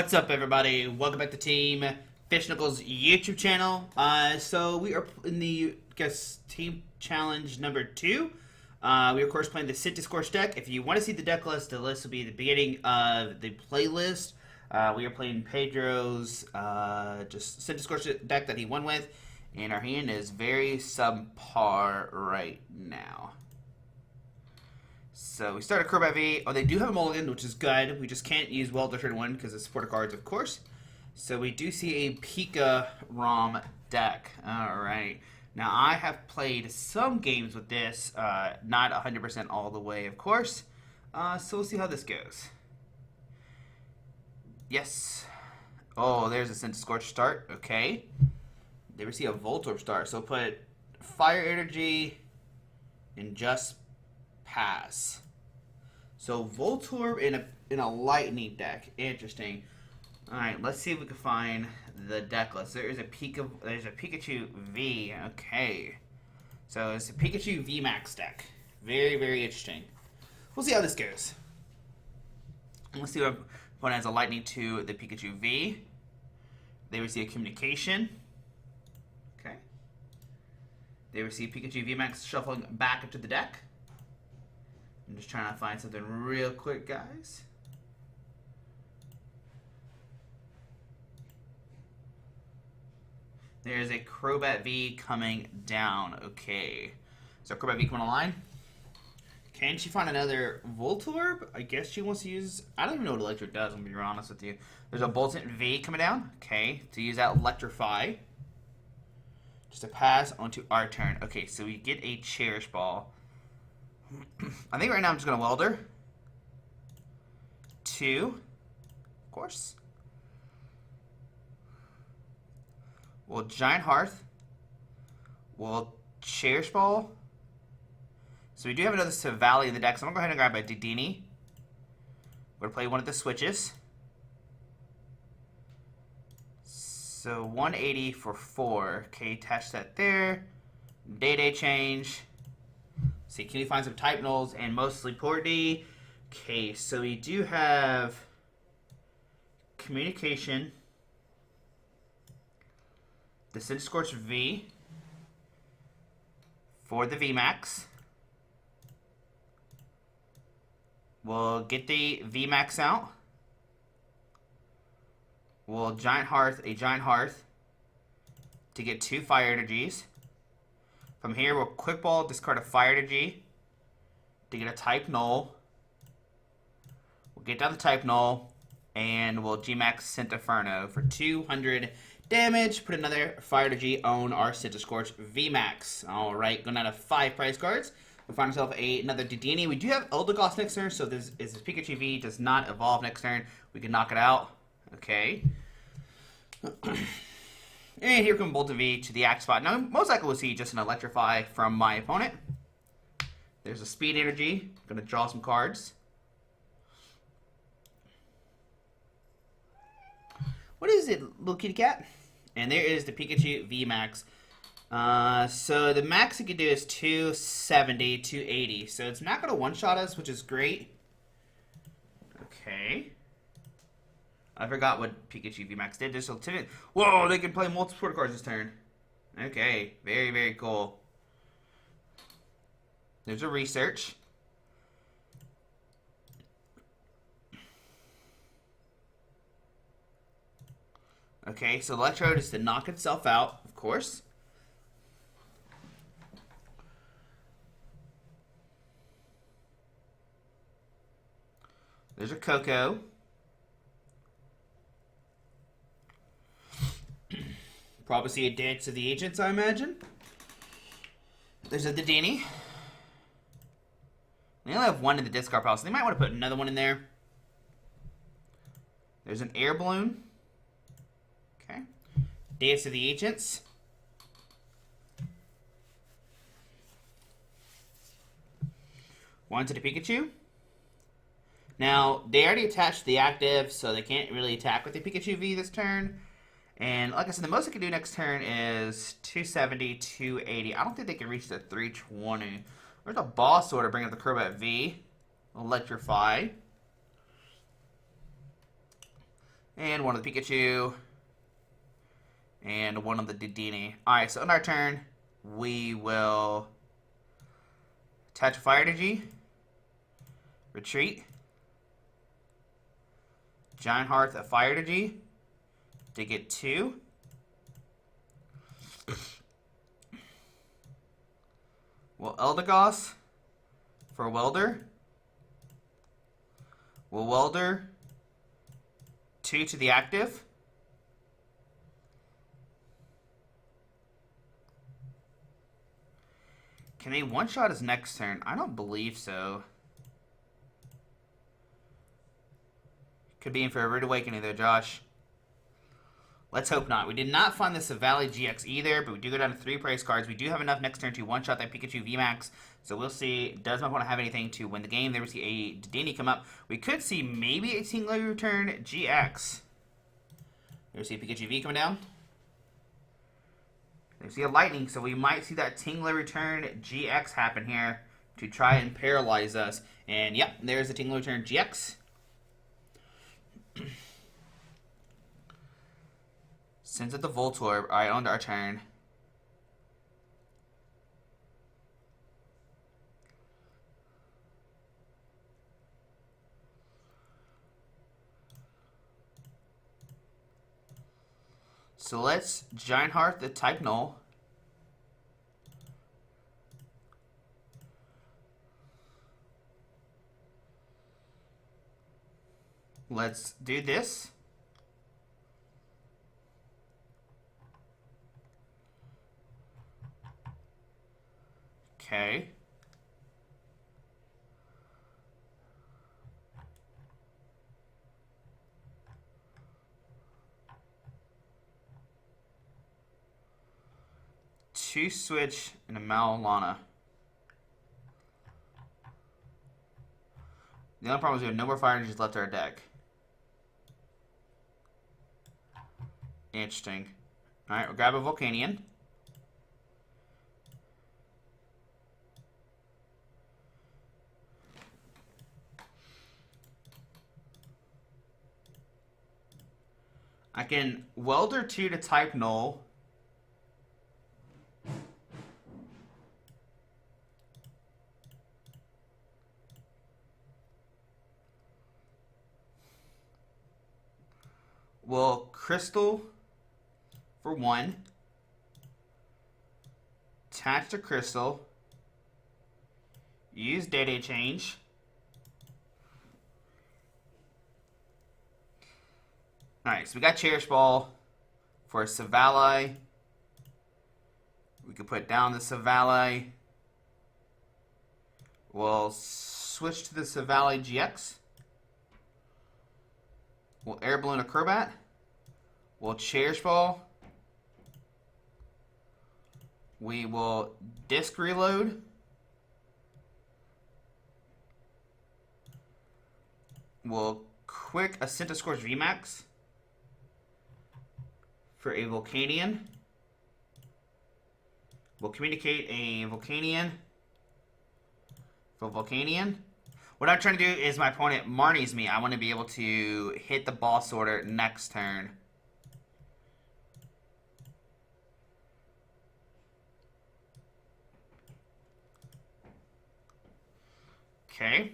What's up, everybody? Welcome back to Team Fishnickel's YouTube channel. So we are in the, Team Challenge number 2. We are, of course, playing the Centiskorch deck. If you want to see the list will be at the beginning of the playlist. We are playing Pedro's just Centiskorch deck that he won with, and our hand is very subpar right now. So we start a Crobat V. Oh, they do have a mulligan, which is good. We just can't use Welder turn 1 because it's supporter cards, of course. So we do see a Pika ROM deck. Alright. Now, I have played some games with this. Not 100% all the way, of course. So we'll see how this goes. Yes. Oh, there's a Centiskorch start. Okay. They receive a Voltorb start. So put Fire Energy and just pass. So Voltorb in a lightning deck. Interesting. Alright, let's see if we can find the deck list. There's a Pikachu V. Okay. So it's a Pikachu VMAX deck. Very, very interesting. We'll see how this goes. Let's see what one has a lightning to the Pikachu V. They receive a communication. Okay. They receive Pikachu VMAX shuffling back into the deck. I'm just trying to find something real quick, guys. There's a Crobat V coming down. Okay. So Crobat V coming online. Can she find another Voltorb? I guess she wants to use... I don't even know what Electric does, I'm going to be honest with you. There's a Bolton V coming down. Okay. To use that Electrify. Just to pass onto our turn. Okay, so we get a Cherish Ball. I think right now I'm just going to Welder. 2. Of course. We'll Giant Hearth. We'll Cherish Ball. So we do have another Silvally in the deck, so I'm going to go ahead and grab a Dedenne. We're going to play one of the switches. So 180 for 4. Okay, attach that there. Day change. See, can we find some type nulls and mostly Port D? Okay, so we do have communication. The Centiskorch V for the VMAX. We'll get the VMAX out. We'll Giant Hearth to get 2 Fire Energies. From here, we'll Quick Ball, discard a Fire Energy to get a Type Null. We'll get down the Type Null, and we'll G-Max Centinferno for 200 damage. Put another Fire Energy on our Centiskorch VMAX. Alright, going down to 5 prize cards. We'll find ourselves another Dedenne. We do have Eldegoss next turn, so this Pikachu V does not evolve next turn. We can knock it out. Okay. And here comes Bolton V to the act spot. Now, most likely we'll see just an Electrify from my opponent. There's a Speed Energy. Going to draw some cards. What is it, little kitty cat? And there is the Pikachu VMAX. So the max it can do is 270, 280. So it's not going to one-shot us, which is great. Okay. I forgot what Pikachu VMAX did. Just timid. Whoa, they can play multiple support cards this turn. Okay, very, very cool. There's a research. Okay, so Electro just to knock itself out, of course. There's a Coco. Probably see a Dance of the Agents, I imagine. There's a Dedenne. We only have one in the discard pile, so they might want to put another one in there. There's an Air Balloon. Okay. Dance of the Agents. One to the Pikachu. Now, they already attached the active, so they can't really attack with the Pikachu V this turn. And like I said, the most they can do next turn is 270, 280. I don't think they can reach the 320. There's a boss order bringing up the Crobat V. Electrify. And one of the Pikachu. And one of the Dedenne. Alright, so on our turn, we will attach Fire Energy. Retreat. Giant Hearth of Fire Energy to get 2. We'll Eldegoss for Welder. We'll Welder 2 to the active. Can they one-shot his next turn? I don't believe so. Could be in for a rude awakening there, Josh. Let's hope not. We did not find the Silvally GX either, but we do go down to 3 price cards. We do have enough next turn to one-shot that Pikachu VMAX, so we'll see. Does my opponent have anything to win the game? There we see a Dedenne come up. We could see maybe a Silvally return GX. There we see a Pikachu V coming down. There we see a Lightning, so we might see that Tingler return GX happen here to try and paralyze us. And yep, there's the Tingler return GX. Sends it the Voltorb. Alright, on to our turn. So let's Giant Hearth the type null. Let's do this. Okay. Two switch and a Malana. The only problem is we have no more fire energies left in our deck. Interesting. Alright, we'll grab a Volcanion. I can Welder 2 to type null. We'll Crystal for 1. Attach to Crystal. Use Data Change. Alright, so we got Cherish Ball for Silvally. We can put down the Silvally. We'll switch to the Silvally GX. We'll Air Balloon Acrobat. We'll Cherish Ball. We will Disc Reload. We'll quick a Centiskorch VMAX for a Volcanion. We'll communicate a Volcanion for Volcanion. What I'm trying to do is my opponent Marnies me. I want to be able to hit the boss order next turn. Okay.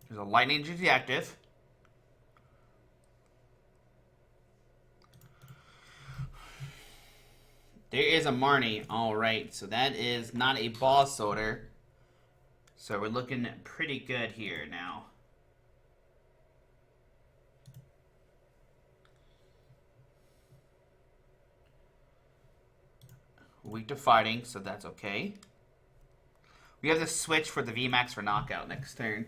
There's a Lightning to the active. There is a Marnie. Alright, so that is not a boss order. So we're looking pretty good here now. Weak to fighting, so that's okay. We have the switch for the VMAX for knockout next turn.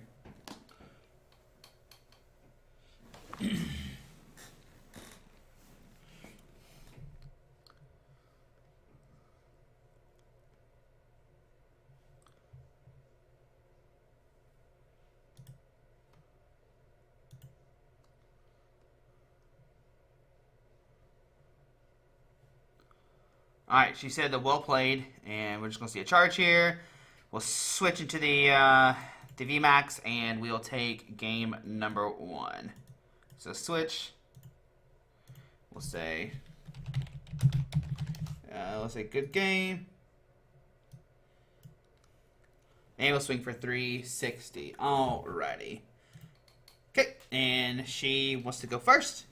Alright, she said that well played, and we're just going to see a charge here. We'll switch into the VMAX, and we'll take game number 1. So switch. We'll say, let's say good game. And we'll swing for 360. Alrighty. Okay, and she wants to go first.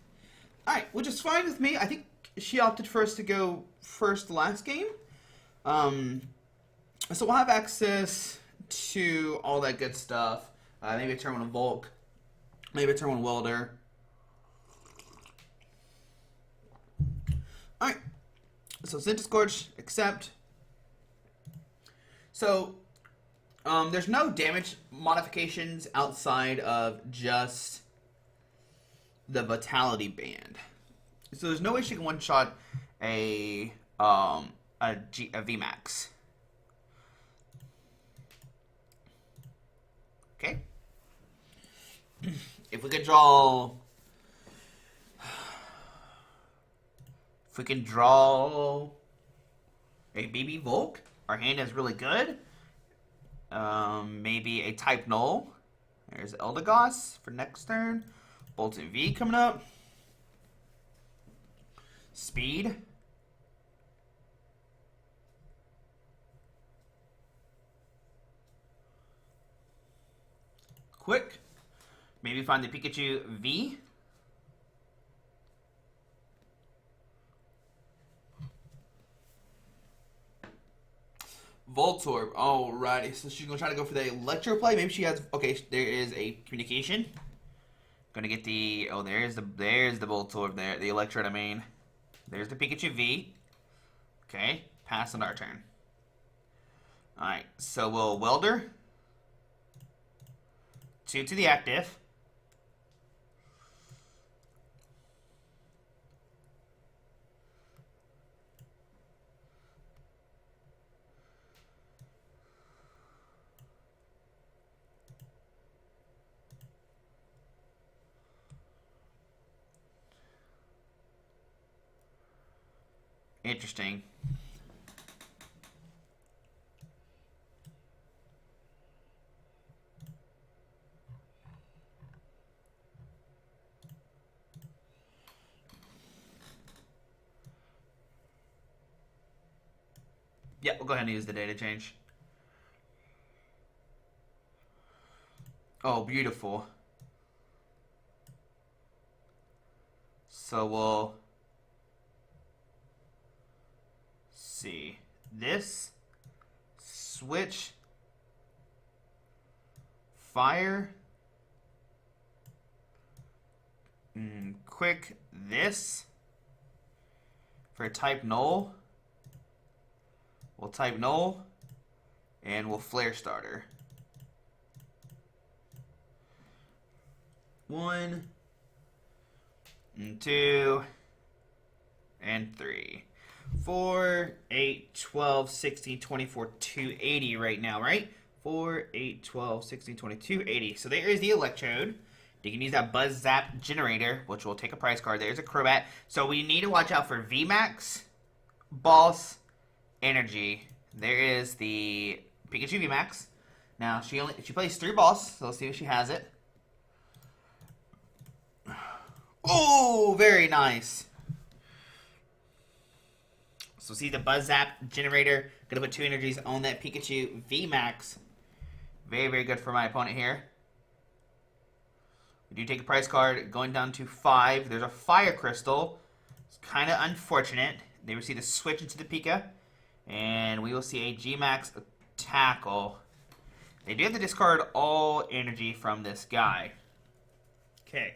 Alright, which is fine with me. I think she opted for us to go first last game. So we'll have access to all that good stuff. Maybe a turn 1 Volk. Maybe a turn 1 Welder. Alright. So Centiskorch, accept. So there's no damage modifications outside of just the Vitality Band. So there's no way she can one-shot a VMAX. Okay. If we could draw... If we can draw a BB Volk, our hand is really good. Maybe a type null. There's Eldegoss for next turn. Bolton V coming up. Speed. Quick. Maybe find the Pikachu V. Voltorb. Alrighty. So she's going to try to go for the Electro play. Maybe she has... Okay, there is a communication. Going to get the... Oh, there's the Voltorb there. The Electrode, I mean. There's the Pikachu V. Okay. Pass on our turn. Alright. So we'll Welder. 2 to the active. Interesting. Yeah, we'll go ahead and use the data change. Oh, beautiful. So we'll see this, switch, fire, quick this for type null. We'll type null, and we'll flare starter. 1, and 2, and 3. 4, 8, 12, 16, 24, 280 right now, right? 4, 8, 12, 16, 22, 80. So there is the Electrode. You can use that Buzz Zap generator, which will take a prize card. There's a Crobat. So we need to watch out for VMAX, Boss, Energy. There is the Pikachu VMAX. Now she plays 3 Boss, so let's see if she has it. Oh, very nice. So see the Buzz Zap generator. Gonna put 2 energies on that Pikachu VMAX. Very, very good for my opponent here. We do take a prize card going down to 5. There's a Fire Crystal. It's kind of unfortunate. They receive the switch into the Pika. And we will see a G-Max Tackle. They do have to discard all energy from this guy. Okay.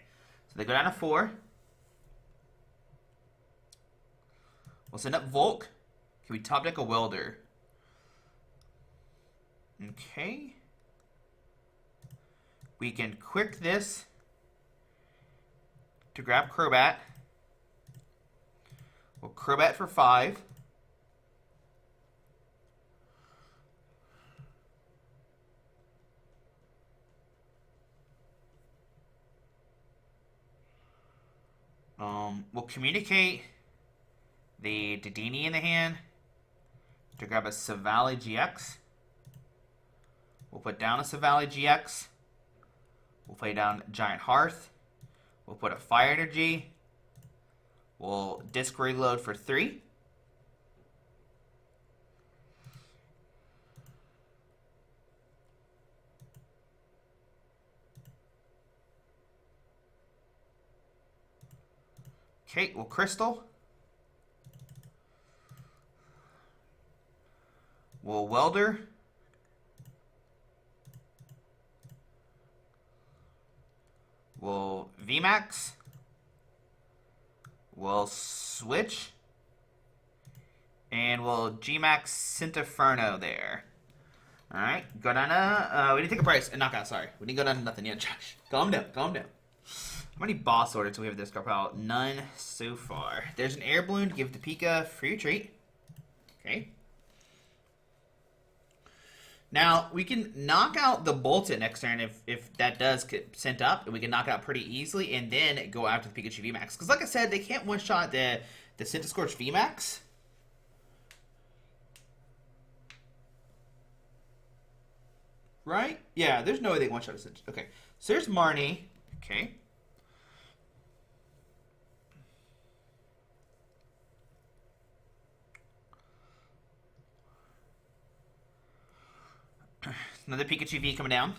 So they go down to 4. We'll send up Volk. Can we top deck a Welder? Okay. We can quick this to grab Crobat. We'll Crobat for 5. We'll communicate the Dedenne in the hand. To grab a Silvally GX. We'll put down a Silvally GX. We'll play down Giant Hearth. We'll put a Fire Energy. We'll disc reload for 3. Okay, we'll Crystal. We'll Welder. We'll VMAX. We'll switch. And we'll Gmax Centinferno there. Alright, go down to, we didn't take a price, and knockout, sorry. We didn't go down to nothing yet, Josh. Calm down, calm down. How many boss orders do we have this card out? None so far. There's an air balloon to give to Pika for your treat. Okay. Now, we can knock out the Bolton next turn if that does get sent up, and we can knock it out pretty easily, and then go after the Pikachu VMAX. Because like I said, they can't one-shot the Centiskorch VMAX. Right? Yeah, there's no way they one-shot a Centiskorch. Okay, so there's Marnie. Okay. Another Pikachu V coming down.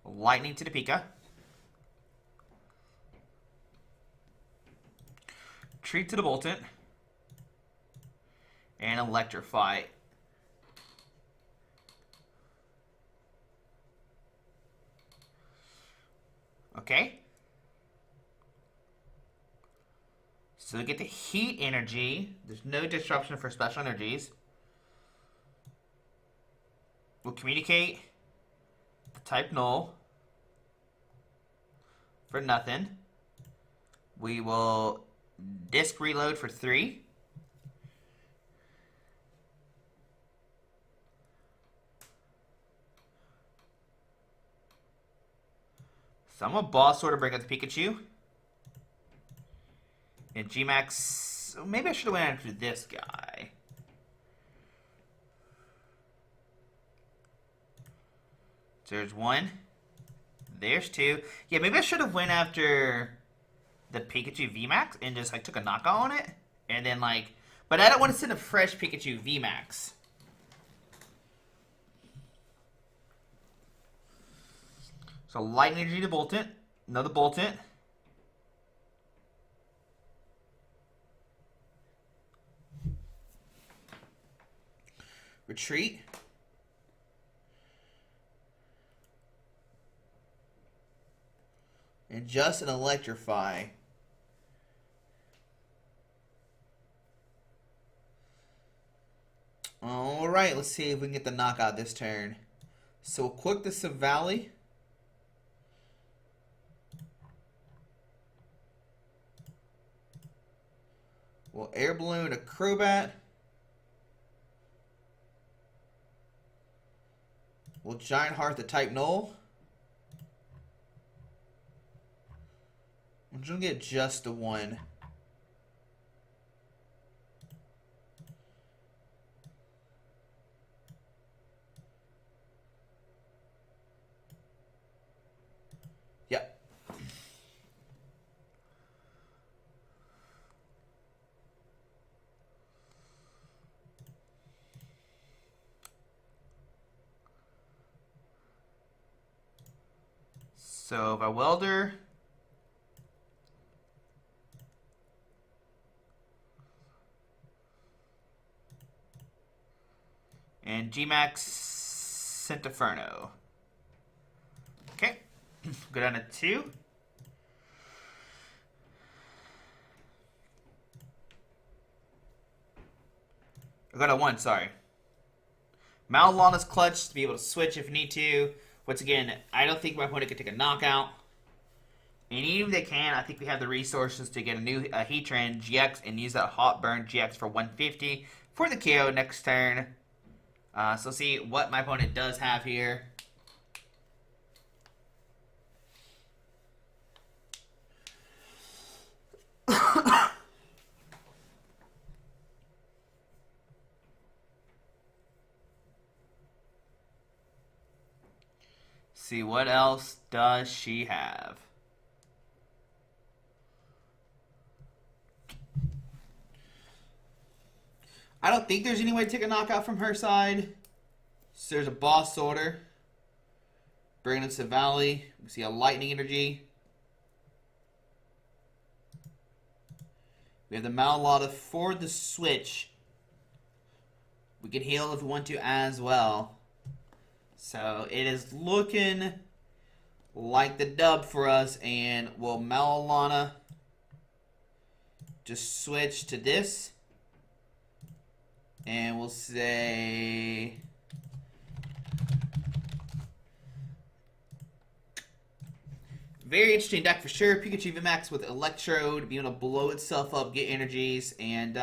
Lightning to the Pika. Treat to the Bolton. And Electrify. Okay. So we get the heat energy. There's no disruption for special energies. We'll communicate the type null for nothing. We will disc reload for 3. So I'm going to boss order bring up the Pikachu. And Gmax, maybe I should have went after this guy. So there's 1. There's 2. Yeah, maybe I should have went after the Pikachu VMAX and just like took a knockout on it. And then like, but I don't want to send a fresh Pikachu VMAX. So Lightning Energy to Bolton. Another Bolton. Retreat. And just an Electrify. Alright, let's see if we can get the knockout this turn. So we'll quick the Silvally. We'll Air Balloon a Crobat. We'll Giant Hearth the type null. I'm just going to get just the 1. Yep. So if I welder, and Gmax Centinferno. Okay, go down to 2. I got a 1, sorry. Malala's Clutch to be able to switch if need to. Once again, I don't think my opponent can take a knockout. And even if they can, I think we have the resources to get a new Heatran GX and use that Hot Burn GX for 150 for the KO next turn. So see what my opponent does have here. See, what else does she have? I don't think there's any way to take a knockout from her side. So there's a boss order. Bringing in Silvally. We see a lightning energy. We have the Malalotta for the switch. We can heal if we want to as well. So it is looking like the dub for us. And will Malalotta just switch to this? And we'll say... very interesting deck for sure. Pikachu VMAX with Electrode, being able to blow itself up, get energies, and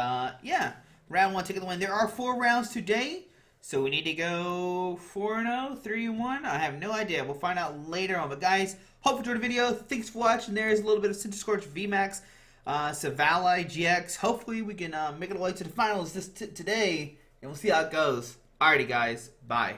yeah, round 1, ticket to win. There are 4 rounds today, so we need to go 4-0, 3-1. I have no idea. We'll find out later on. But guys, hope you enjoyed the video. Thanks for watching. There's a little bit of Centiskorch VMAX, Silvally GX. Hopefully we can make it all the way to the finals today, and we'll see how it goes. Alrighty, guys. Bye.